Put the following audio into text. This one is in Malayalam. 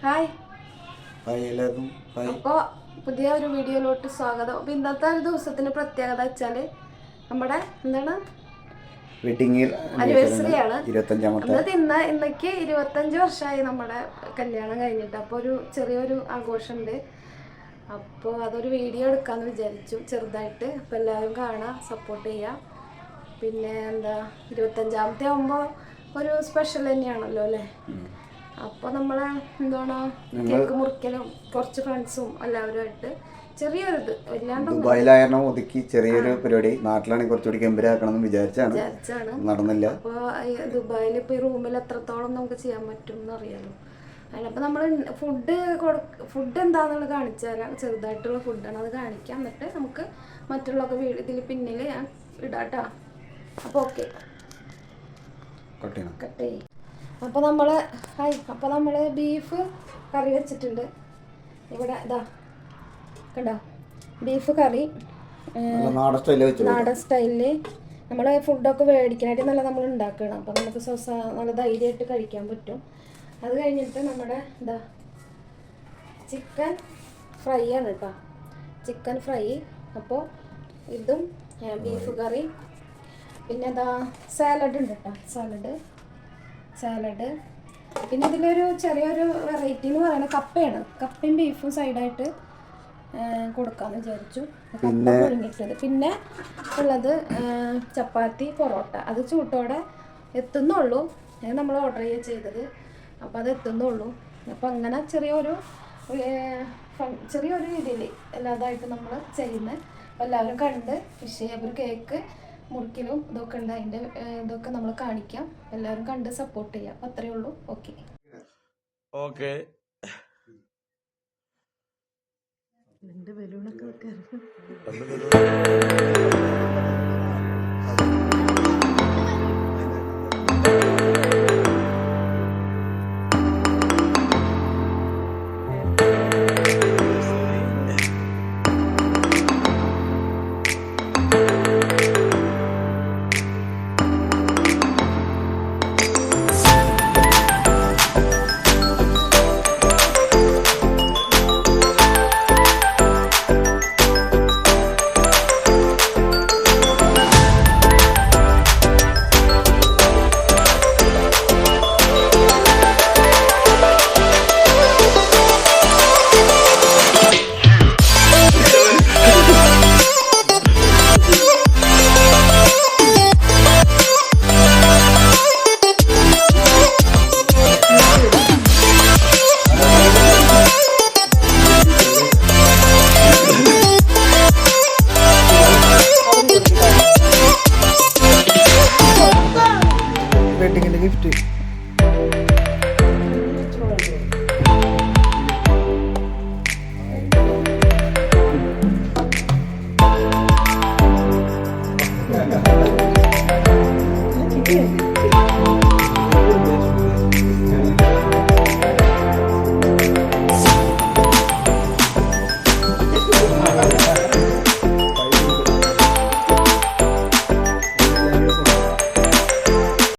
ഹായ് ഹായ് എല്ലാവർക്കും ഹായ്. അപ്പോൾ പുതിയ ഒരു വീഡിയോയിലോട്ട് സ്വാഗതം. അപ്പോൾ ഇന്നത്തെ ഒരു ദിവസത്തിന് പ്രത്യേകത വെച്ചാൽ നമ്മുടെ എന്താണ് വെഡിങ് ആനിവേഴ്സറി ആണ്. 25ാമത്തെ ഇന്നേക്ക് 25 വർഷമായി നമ്മുടെ കല്യാണം കഴിഞ്ഞിട്ട്. അപ്പോൾ ഒരു ചെറിയൊരു ആഘോഷമുണ്ട്. അപ്പോൾ അതൊരു വീഡിയോ എടുക്കാമെന്ന് വിചാരിച്ചു ചെറുതായിട്ട്. അപ്പോൾ എല്ലാവരും കാണാം, സപ്പോർട്ട് ചെയ്യാം. പിന്നെ എന്താ 25ാമത്തെ ആകുമ്പോൾ ഒരു സ്പെഷ്യൽ തന്നെയാണല്ലോ അല്ലേ. അപ്പോൾ നമ്മളെ എന്താണ് കേക്ക് മുറിക്കലും കുറച്ച് ഫ്രണ്ട്സും എല്ലാവരുമായിട്ട് ചെറിയൊരു ഇത് ദുബായിലായിരുന്നു ഒതുക്കി ചെറിയൊരു പരിപാടി. നാട്ടിലാണെങ്കിൽ കുറച്ചുകൂടി ഗംഭീരാക്കണമെന്ന് വിചാരിച്ചാണ്, നടന്നില്ല. അപ്പോൾ ദുബായിൽ ഇപ്പോൾ ഈ റൂമിൽ എത്രത്തോളം നമുക്ക് ചെയ്യാൻ പറ്റും എന്നറിയാലോ. അതിനപ്പോൾ നമ്മൾ ഫുഡ് എന്താണെന്നുള്ളത് കാണിച്ചു തരാം. ചെറുതായിട്ടുള്ള ഫുഡാണ്, അത് കാണിക്കാം. എന്നിട്ട് നമുക്ക് മറ്റുള്ളതൊക്കെ ഇതിൽ പിന്നിൽ ഞാൻ ഇടാട്ടോ. അപ്പോൾ ഓക്കെ, കട്ട് ചെയ്യും. അപ്പോൾ നമ്മൾ ബീഫ് കറി വെച്ചിട്ടുണ്ട് ഇവിടെ. ഇതാ കണ്ടോ, ബീഫ് കറി നാടൻ സ്റ്റൈലില്. നമ്മൾ ഫുഡൊക്കെ മേടിക്കാനായിട്ട് നല്ല നമ്മൾ ഉണ്ടാക്കണം. അപ്പോൾ നമുക്ക് നല്ല ധൈര്യമായിട്ട് കഴിക്കാൻ പറ്റും. അത് കഴിഞ്ഞിട്ട് നമ്മുടെ എന്താ ചിക്കൻ ഫ്രൈ ആണ് കേട്ടോ, ചിക്കൻ ഫ്രൈ. അപ്പോൾ ഇതും ബീഫ് കറി. പിന്നെ എന്താ സാലഡ് ഉണ്ട് കേട്ടോ, സാലഡ്. പിന്നെ ഇതിലൊരു ചെറിയൊരു വെറൈറ്റി എന്ന് പറയുന്നത് കപ്പയാണ്. കപ്പയും ബീഫും സൈഡായിട്ട് കൊടുക്കാമെന്ന് വിചാരിച്ചു. കപ്പ പുഴുങ്ങിട്ടത്. പിന്നെ ഉള്ളത് ചപ്പാത്തി പൊറോട്ട. അത് ചൂട്ടോടെ എത്തുന്നുള്ളൂ. നമ്മൾ ഓർഡർ ചെയ്തത്. അപ്പോൾ അത് എത്തുന്നുള്ളൂ. അപ്പോൾ അങ്ങനെ ചെറിയൊരു രീതിയിൽ എല്ലാതായിട്ട് നമ്മൾ ചെയ്യുന്നത്. അപ്പോൾ എല്ലാവരും കണ്ട് ഒരു കേക്ക് മുറിക്കലും ഇതൊക്കെ ഉണ്ട്. അതിൻ്റെ ഇതൊക്കെ നമ്മൾ കാണിക്കാം. എല്ലാവരും കണ്ട് സപ്പോർട്ട് ചെയ്യാം. അപ്പം അത്രയേ ഉള്ളൂ. ഓക്കെ. ബലൂണൊക്കെ വെക്കാൻ ഗിഫ്റ്റ്